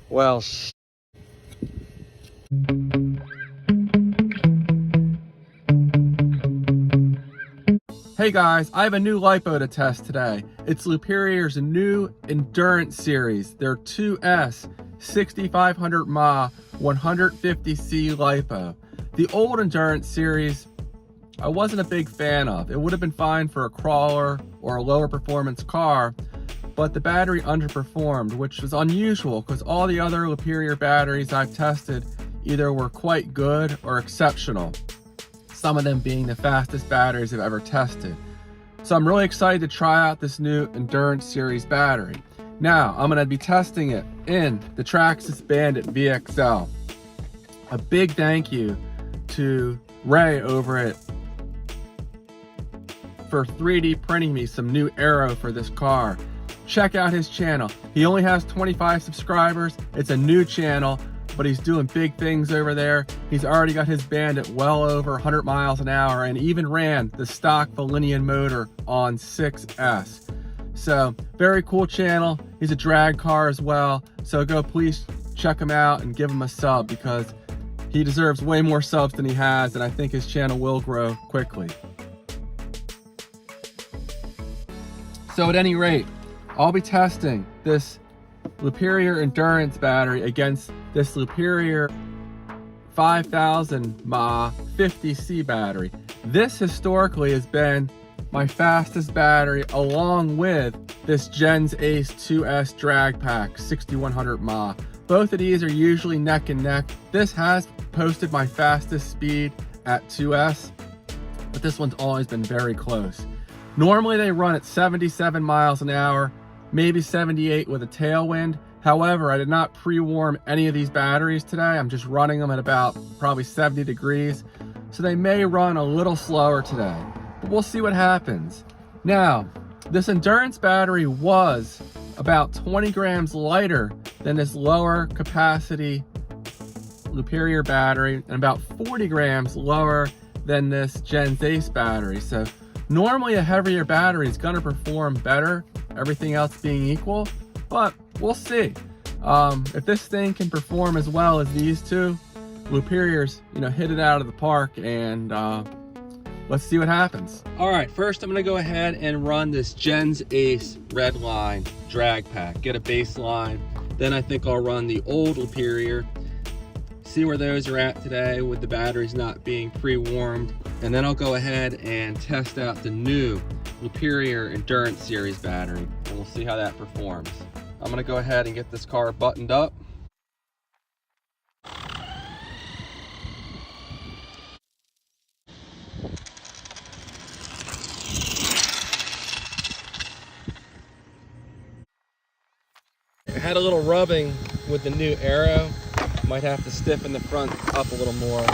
Well, hey guys, I have a new LiPo to test today. It's Liperior's new Endurance Series, their 2S 6500 mAh 150C LiPo. The old Endurance Series, I wasn't a big fan of. It would have been fine for a crawler or a lower performance car, but the battery underperformed, which was unusual because all the other Liperior batteries I've tested either were quite good or exceptional, some of them being the fastest batteries I've ever tested. So I'm really excited to try out this new Endurance Series battery. Now, I'm gonna be testing it in the Traxxas Bandit VXL. A big thank you to Ray over at for 3D printing me some new aero for this car. Check out his channel. He only has 25 subscribers. It's a new channel, but he's doing big things over there. He's already got his Bandit well over 100 miles an hour and even ran the stock Valinian motor on 6S. So, very cool channel. He's a drag car as well. So go please check him out and give him a sub because he deserves way more subs than he has, and I think his channel will grow quickly. So at any rate, I'll be testing this Liperior Endurance battery against this Liperior 5000 mAh 50C battery. This historically has been my fastest battery along with this Gens Ace 2S drag pack 6100 mAh. Both of these are usually neck and neck. This has posted my fastest speed at 2S, but this one's always been very close. Normally they run at 77 miles an hour, maybe 78 with a tailwind. However, I did not pre-warm any of these batteries today. I'm just running them at about probably 70 degrees. So they may run a little slower today, but we'll see what happens. Now, this Endurance battery was about 20 grams lighter than this lower capacity Liperior battery and about 40 grams lower than this Gens Ace battery. So normally a heavier battery is gonna perform better, everything else being equal, but we'll see. If this thing can perform as well as these two, Liperior's, hit it out of the park, and let's see what happens. All right, first I'm gonna go ahead and run this Gens Ace Redline drag pack, get a baseline. Then I think I'll run the old Liperior, see where those are at today with the batteries not being pre-warmed. And then I'll go ahead and test out the new Liperior Endurance Series battery, and we'll see how that performs. I'm gonna go ahead and get this car buttoned up. I had a little rubbing with the new aero. Might have to stiffen the front up a little more.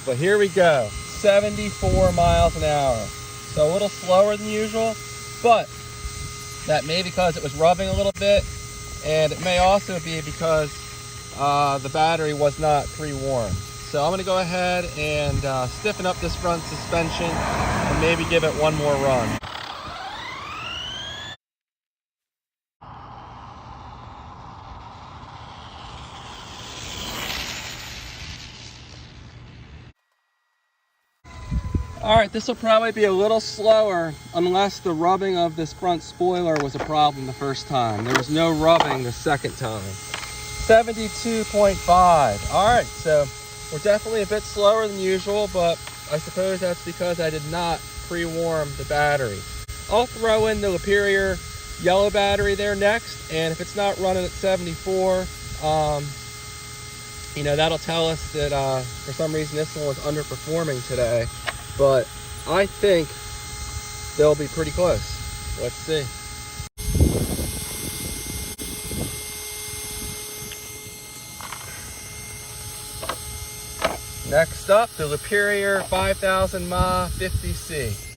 But here we go, 74 miles an hour. So a little slower than usual, but that may be because it was rubbing a little bit, and it may also be because the battery was not pre-warmed. So I'm gonna go ahead and stiffen up this front suspension and maybe give it one more run. All right, this will probably be a little slower unless the rubbing of this front spoiler was a problem the first time. There was no rubbing the second time. 72.5. All right, so we're definitely a bit slower than usual, but I suppose that's because I did not pre-warm the battery. I'll throw in the Liperior yellow battery there next, and if it's not running at 74, that'll tell us that for some reason this one was underperforming today. But I think they'll be pretty close. Let's see. Next up, the Liperior 5000 mAh 50C.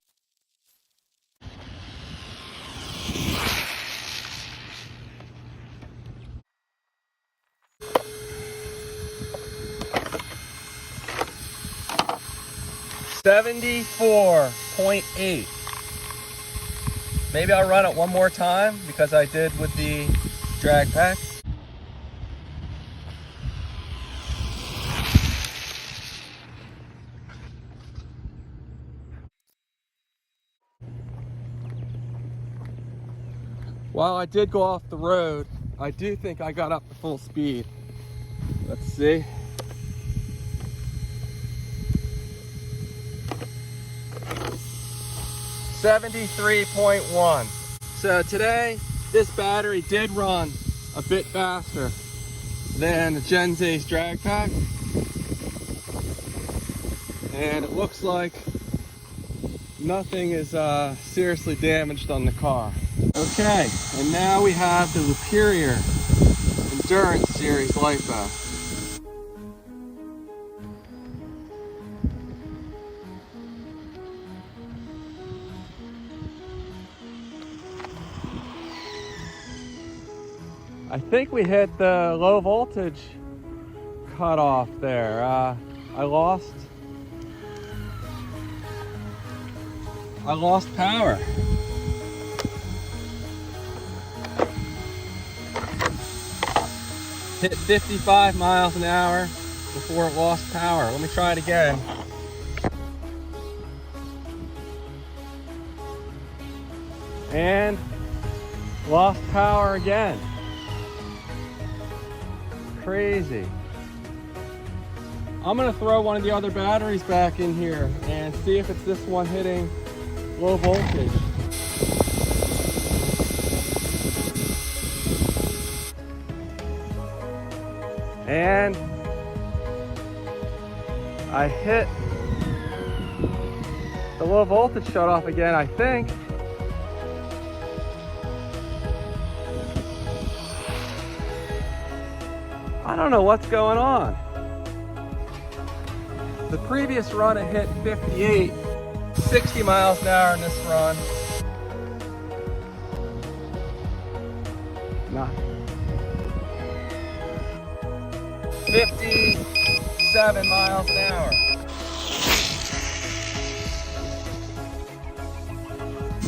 $74.8. Maybe I'll run it one more time because I did with the drag pack. While I did go off the road, I do think I got up to full speed. Let's see. $73.1. So today, this battery did run a bit faster than the Gen Ace drag pack. And it looks like nothing is seriously damaged on the car. Okay, and now we have the Liperior Endurance Series LIPO. I think we hit the low voltage cutoff there. I lost power. Hit 55 miles an hour before it lost power. Let me try it again. And lost power again. Crazy. I'm gonna throw one of the other batteries back in here and see if it's this one hitting low voltage. And I hit the low voltage shut off again, I think. I don't know what's going on. The previous run it hit 58, 60 miles an hour in this run. Nah. 57 miles an hour.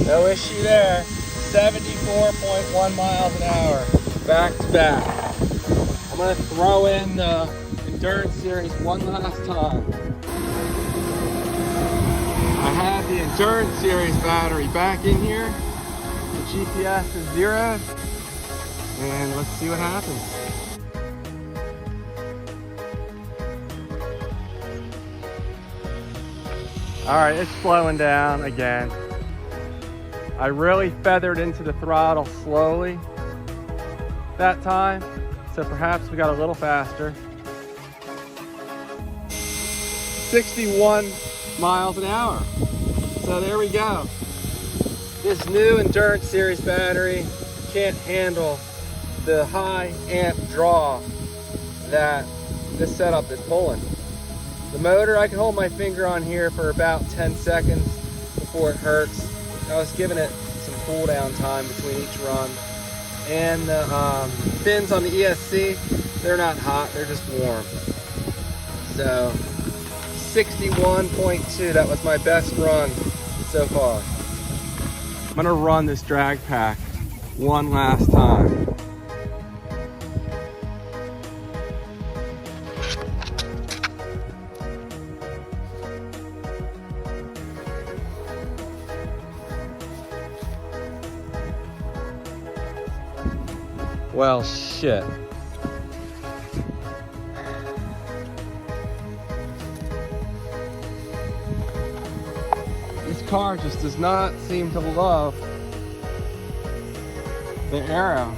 No issue there. 74.1 miles an hour. Back to back. I'm going to throw in the Endurance Series one last time. I have the Endurance Series battery back in here. The GPS is 0. And let's see what happens. Alright, it's slowing down again. I really feathered into the throttle slowly that time, so perhaps we got a little faster. 61 miles an hour. So there we go. This new Endurance Series battery can't handle the high amp draw that this setup is pulling. The motor, I can hold my finger on here for about 10 seconds before it hurts. I was giving it some cool down time between each run. And the fins on the ESC, they're not hot, they're just warm. So 61.2, that was my best run so far. I'm gonna run this drag pack one last time. Well, shit. This car just does not seem to love the arrow,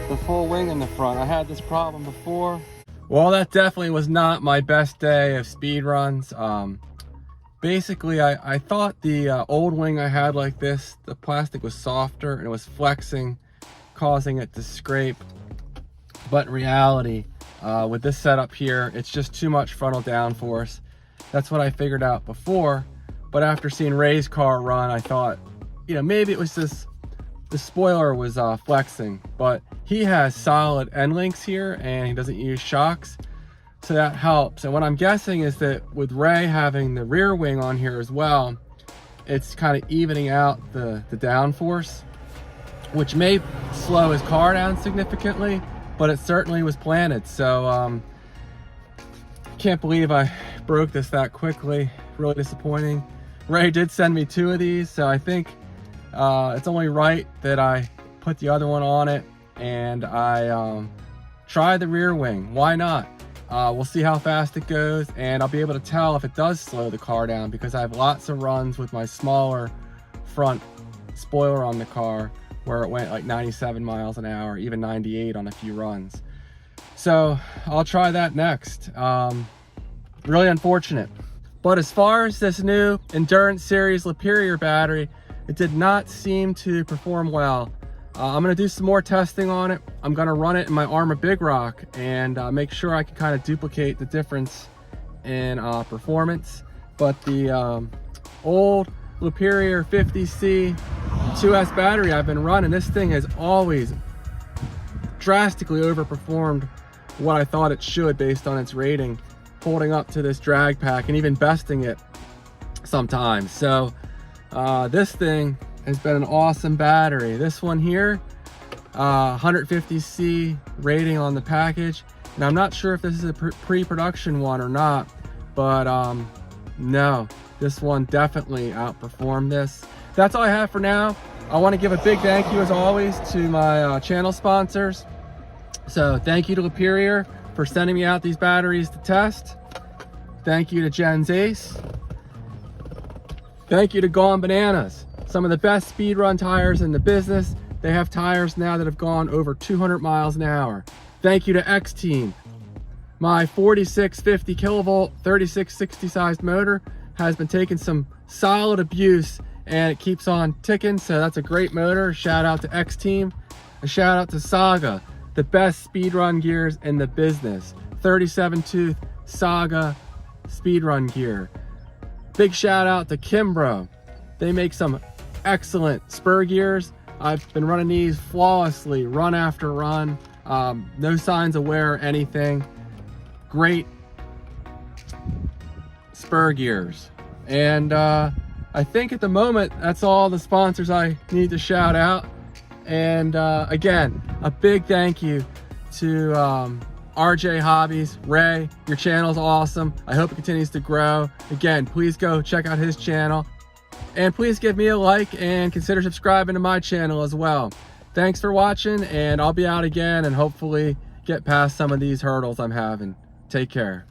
the full wing in the front. I had this problem before. Well, that definitely was not my best day of speed runs. Basically, I thought the old wing I had like this, the plastic was softer and it was flexing, causing it to scrape. But in reality, with this setup here, it's just too much frontal downforce. That's what I figured out before. But after seeing Ray's car run, I thought, you know, maybe it was just the spoiler was flexing. But he has solid end links here and he doesn't use shocks, so that helps. And what I'm guessing is that with Ray having the rear wing on here as well, it's kind of evening out the downforce, which may slow his car down significantly, but it certainly was planted. So can't believe I broke this that quickly. Really disappointing. Ray did send me 2 of these, so I think It's only right that I put the other one on it and I try the rear wing. Why not? We'll see how fast it goes, and I'll be able to tell if it does slow the car down, because I have lots of runs with my smaller front spoiler on the car where it went like 97 miles an hour, even 98 on a few runs. So I'll try that next. Really unfortunate. But as far as this new Endurance Series Liperior battery, it did not seem to perform well. I'm gonna do some more testing on it. I'm gonna run it in my Arma Big Rock and make sure I can kind of duplicate the difference in performance. But the old Liperior 50C 2S battery I've been running, this thing has always drastically overperformed what I thought it should based on its rating, holding up to this drag pack and even besting it sometimes. So this thing has been an awesome battery. This one here, 150C rating on the package, and I'm not sure if this is a pre-production one or not, but no, this one definitely outperformed this. That's all I have for now. I want to give a big thank you as always to my channel sponsors. So thank you to Liperior for sending me out these batteries to test. Thank you to Gens Ace. Thank you to Gone Bananas, some of the best speed run tires in the business. They have tires now that have gone over 200 miles an hour. Thank you to XTeam. My 4650 kilovolt 3660 sized motor has been taking some solid abuse and it keeps on ticking, so that's a great motor. Shout out to XTeam. A shout out to Saga, the best speed run gears in the business. 37 tooth Saga speed run gear. Big shout out to Kimbro. They make some excellent spur gears. I've been running these flawlessly, run after run. No signs of wear or anything. Great spur gears. And I think at the moment, that's all the sponsors I need to shout out. And again, a big thank you to RJ Hobbies. Ray, your channel's awesome. I hope it continues to grow. Again, please go check out his channel. And please give me a like and consider subscribing to my channel as well. Thanks for watching, and I'll be out again and hopefully get past some of these hurdles I'm having. Take care.